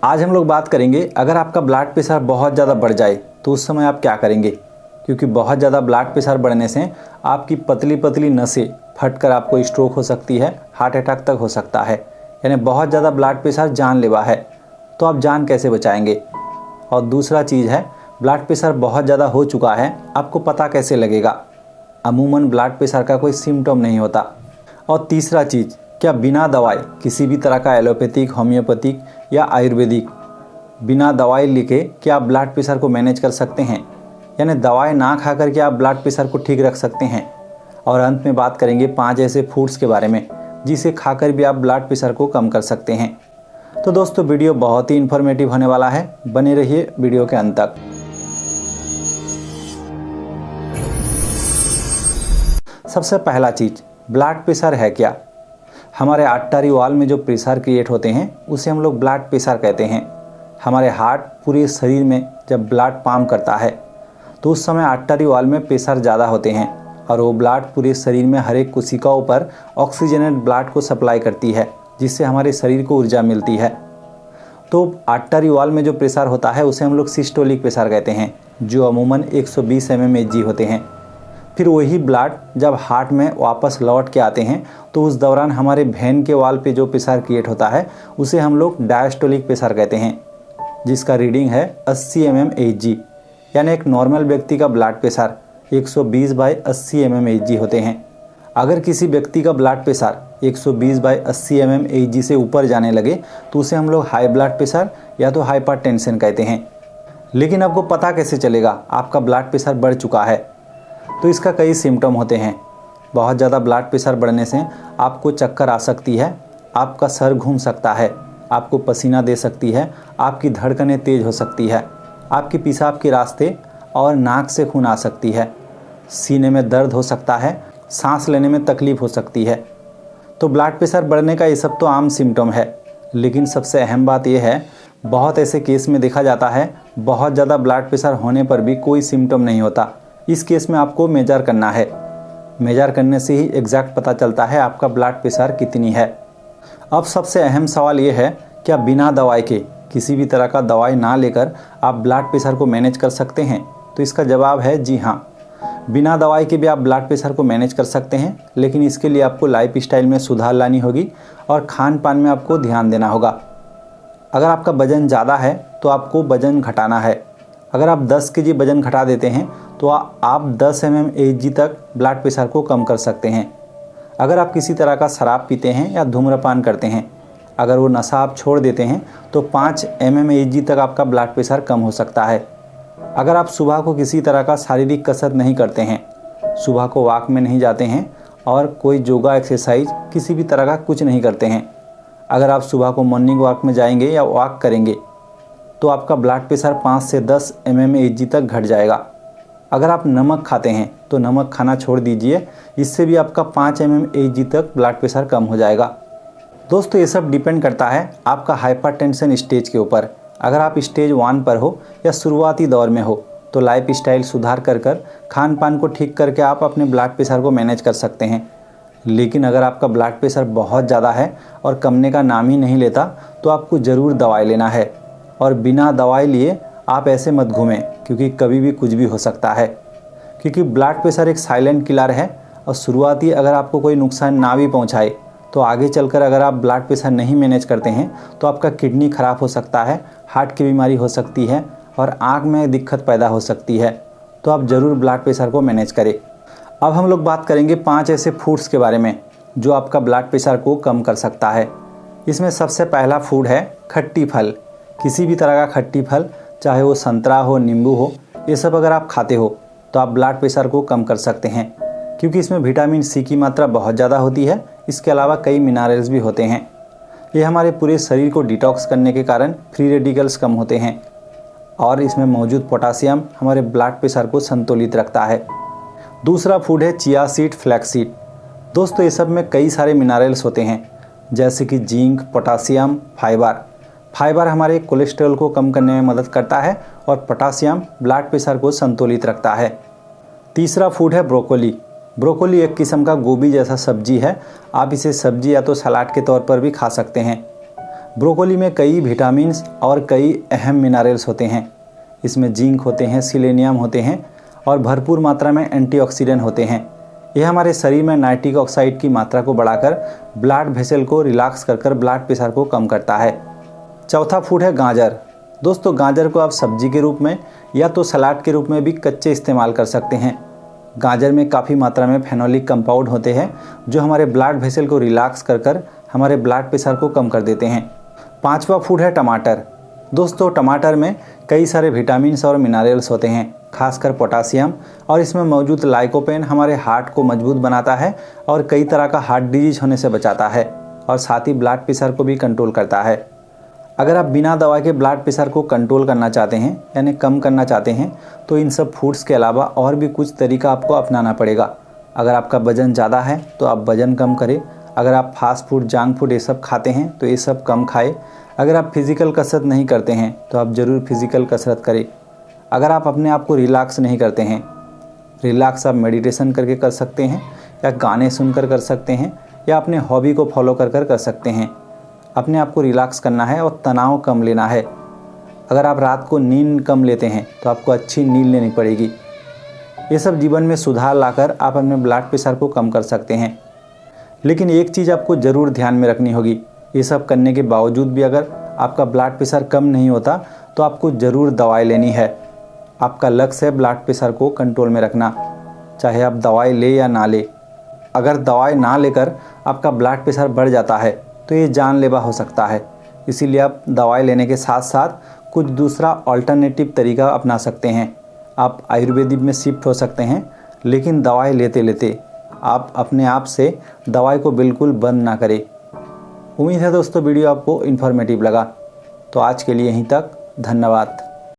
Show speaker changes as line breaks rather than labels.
आज हम लोग बात करेंगे अगर आपका ब्लड प्रेशर बहुत ज़्यादा बढ़ जाए तो उस समय आप क्या करेंगे, क्योंकि बहुत ज़्यादा ब्लड प्रेशर बढ़ने से आपकी पतली पतली नसें फटकर आपको स्ट्रोक हो सकती है, हार्ट अटैक तक हो सकता है। यानी बहुत ज़्यादा ब्लड प्रेशर जानलेवा है, तो आप जान कैसे बचाएंगे। और दूसरा चीज़ है, ब्लड प्रेशर बहुत ज़्यादा हो चुका है, आपको पता कैसे लगेगा। अमूमन ब्लड प्रेशर का कोई सिम्टम नहीं होता। और तीसरा चीज़, क्या बिना दवाई किसी भी तरह का एलोपैथिक, होम्योपैथिक या आयुर्वेदिक बिना दवाई लेके क्या आप ब्लड प्रेशर को मैनेज कर सकते हैं, यानी दवाई ना खा कर के आप ब्लड प्रेशर को ठीक रख सकते हैं। और अंत में बात करेंगे 5 ऐसे फूड्स के बारे में जिसे खाकर भी आप ब्लड प्रेशर को कम कर सकते हैं। तो दोस्तों, वीडियो बहुत ही इन्फॉर्मेटिव होने वाला है, बने रहिए वीडियो के अंत तक। सबसे पहला चीज़, ब्लड प्रेशर है क्या। हमारे आर्टरी वॉल में जो प्रेशर क्रिएट होते हैं उसे हम लोग ब्लड प्रेशर कहते हैं। हमारे हार्ट पूरे शरीर में जब ब्लड पंप करता है तो उस समय आर्टरी वॉल में प्रेशर ज़्यादा होते हैं और वो ब्लड पूरे शरीर में हर एक कोशिकाओं पर ऑक्सीजनेट ब्लड को सप्लाई करती है, जिससे हमारे शरीर को ऊर्जा मिलती है। तो आर्टरी वॉल में जो प्रेशर होता है उसे हम लोग सिस्टोलिक प्रेशर कहते हैं, जो अमूमन 120 mmHg होते हैं। फिर वही ब्लड जब हार्ट में वापस लौट के आते हैं तो उस दौरान हमारे वेन के वॉल पे जो प्रेशर क्रिएट होता है उसे हम लोग डायस्टोलिक प्रेशर कहते हैं, जिसका रीडिंग है 80 mmHg। यानी एक नॉर्मल व्यक्ति का ब्लड प्रेशर 120/80 mmHg होते हैं। अगर किसी व्यक्ति का ब्लड प्रेशर 120/80 mmHg से ऊपर जाने लगे तो उसे हम लोग हाई ब्लड प्रेशर या तो हाइपरटेंशन कहते हैं। लेकिन आपको पता कैसे चलेगा आपका ब्लड प्रेशर बढ़ चुका है, तो इसका कई सिम्टम होते हैं। बहुत ज़्यादा ब्लड प्रेशर बढ़ने से आपको चक्कर आ सकती है, आपका सर घूम सकता है, आपको पसीना दे सकती है, आपकी धड़कनें तेज़ हो सकती है, आपकी पेशाब के रास्ते और नाक से खून आ सकती है, सीने में दर्द हो सकता है, सांस लेने में तकलीफ़ हो सकती है। तो ब्लड प्रेशर बढ़ने का ये सब तो आम सिम्टम है, लेकिन सबसे अहम बात यह है, बहुत ऐसे केस में देखा जाता है बहुत ज़्यादा ब्लड प्रेशर होने पर भी कोई सिम्टम नहीं होता। इस केस में आपको मेजर करना है। मेजर करने से ही एग्जैक्ट पता चलता है आपका ब्लड प्रेशर कितनी है। अब सबसे अहम सवाल ये है, क्या बिना दवाई के, किसी भी तरह का दवाई ना लेकर आप ब्लड प्रेशर को मैनेज कर सकते हैं? तो इसका जवाब है जी हाँ। बिना दवाई के भी आप ब्लड प्रेशर को मैनेज कर सकते हैं, लेकिन इसके लिए आपको लाइफ स्टाइल में सुधार लानी होगी और खान पान में आपको ध्यान देना होगा। अगर आपका वज़न ज़्यादा है तो आपको वज़न घटाना है। अगर आप 10 kg वज़न घटा देते हैं तो आप 10 mmHg तक ब्लड प्रेशर को कम कर सकते हैं। अगर आप किसी तरह का शराब पीते हैं या धूम्रपान करते हैं, अगर वो नशा आप छोड़ देते हैं तो 5 mmHg तक आपका ब्लड प्रेशर कम हो सकता है। अगर आप सुबह को किसी तरह का शारीरिक कसरत नहीं करते हैं, सुबह को वॉक में नहीं जाते हैं और कोई योगा एक्सरसाइज किसी भी तरह का कुछ नहीं करते हैं, अगर आप सुबह को मॉर्निंग वॉक में जाएंगे या वॉक करेंगे तो आपका ब्लड प्रेशर 5 से 10 mmHg तक घट जाएगा। अगर आप नमक खाते हैं तो नमक खाना छोड़ दीजिए, इससे भी आपका 5 mmHg तक ब्लड प्रेशर कम हो जाएगा। दोस्तों, ये सब डिपेंड करता है आपका हाइपरटेंशन स्टेज के ऊपर। अगर आप स्टेज 1 पर हो या शुरुआती दौर में हो तो लाइफ स्टाइल सुधार कर खान पान को ठीक करके आप अपने ब्लड प्रेशर को मैनेज कर सकते हैं। लेकिन अगर आपका ब्लड प्रेशर बहुत ज़्यादा है और कमने का नाम ही नहीं लेता तो आपको ज़रूर दवाई लेना है। और बिना दवाई लिए आप ऐसे मत घूमें, क्योंकि कभी भी कुछ भी हो सकता है। क्योंकि ब्लड प्रेशर एक साइलेंट किलर है और शुरुआती अगर आपको कोई नुकसान ना भी पहुंचाए तो आगे चलकर अगर आप ब्लड प्रेशर नहीं मैनेज करते हैं तो आपका किडनी ख़राब हो सकता है, हार्ट की बीमारी हो सकती है और आँख में दिक्कत पैदा हो सकती है। तो आप ज़रूर ब्लड प्रेशर को मैनेज करें। अब हम लोग बात करेंगे 5 ऐसे फूड्स के बारे में जो आपका ब्लड प्रेशर को कम कर सकता है। इसमें सबसे पहला फूड है खट्टी फल। किसी भी तरह का खट्टी फल, चाहे वो संतरा हो, नींबू हो, ये सब अगर आप खाते हो तो आप ब्लड प्रेशर को कम कर सकते हैं, क्योंकि इसमें विटामिन सी की मात्रा बहुत ज़्यादा होती है। इसके अलावा कई मिनरल्स भी होते हैं। ये हमारे पूरे शरीर को डिटॉक्स करने के कारण फ्री रेडिकल्स कम होते हैं और इसमें मौजूद पोटासियम हमारे ब्लड प्रेशर को संतुलित रखता है। दूसरा फूड है चिया सीड, फ्लैक्स सीड। दोस्तों, ये सब में कई सारे मिनरल्स होते हैं, जैसे कि जिंक, पोटासियम, फाइबर हमारे कोलेस्ट्रॉल को कम करने में मदद करता है और पोटासियम ब्लड प्रेशर को संतुलित रखता है। तीसरा फूड है ब्रोकोली। ब्रोकोली एक किस्म का गोभी जैसा सब्जी है। आप इसे सब्जी या तो सलाद के तौर पर भी खा सकते हैं। ब्रोकोली में कई विटामिन्स और कई अहम मिनरल्स होते हैं। इसमें जिंक होते हैं, सिलेनियम होते हैं और भरपूर मात्रा में एंटीऑक्सीडेंट होते हैं। यह हमारे शरीर में नाइट्रिक ऑक्साइड की मात्रा को बढ़ाकर ब्लड वेसल को रिलैक्स कर ब्लड प्रेशर को कम करता है। चौथा फूड है गाजर। दोस्तों, गाजर को आप सब्जी के रूप में या तो सलाद के रूप में भी कच्चे इस्तेमाल कर सकते हैं। गाजर में काफ़ी मात्रा में फेनोलिक कंपाउंड होते हैं जो हमारे ब्लड वेसल को रिलैक्स कर हमारे ब्लड प्रेशर को कम कर देते हैं। पांचवा फूड है टमाटर। दोस्तों, टमाटर में कई सारे विटामिन्स और मिनरल्स होते हैं, खासकर पोटासियम, और इसमें मौजूद लाइकोपेन हमारे हार्ट को मजबूत बनाता है और कई तरह का हार्ट डिजीज होने से बचाता है और साथ ही ब्लड प्रेशर को भी कंट्रोल करता है। अगर आप बिना दवा के ब्लड प्रेशर को कंट्रोल करना चाहते हैं यानी कम करना चाहते हैं तो इन सब फूड्स के अलावा और भी कुछ तरीका आपको अपनाना पड़ेगा। अगर आपका वज़न ज़्यादा है तो आप वज़न कम करें। अगर आप फास्ट फूड, जंक फूड ये सब खाते हैं तो ये सब कम खाएं। अगर आप फिज़िकल कसरत नहीं करते हैं तो आप ज़रूर फिज़िकल कसरत करें। अगर आप अपने आप को रिलैक्स नहीं करते हैं, रिलैक्स आप मेडिटेशन करके कर सकते हैं या गाने सुनकर कर सकते हैं या अपने हॉबी को फॉलो कर सकते हैं। अपने आप को रिलैक्स करना है और तनाव कम लेना है। अगर आप रात को नींद कम लेते हैं तो आपको अच्छी नींद लेनी पड़ेगी। ये सब जीवन में सुधार लाकर आप अपने ब्लड प्रेशर को कम कर सकते हैं। लेकिन एक चीज़ आपको ज़रूर ध्यान में रखनी होगी, ये सब करने के बावजूद भी अगर आपका ब्लड प्रेशर कम नहीं होता तो आपको ज़रूर दवाई लेनी है। आपका लक्ष्य है ब्लड प्रेशर को कंट्रोल में रखना, चाहे आप दवाई ले या ना ले। अगर दवाई ना लेकर आपका ब्लड प्रेशर बढ़ जाता है तो ये जानलेवा हो सकता है। इसीलिए आप दवाई लेने के साथ साथ कुछ दूसरा अल्टरनेटिव तरीका अपना सकते हैं। आप आयुर्वेदिक में शिफ्ट हो सकते हैं, लेकिन दवाई लेते लेते आप अपने आप से दवाई को बिल्कुल बंद ना करें। उम्मीद है दोस्तों वीडियो आपको इन्फॉर्मेटिव लगा। तो आज के लिए यहीं तक, धन्यवाद।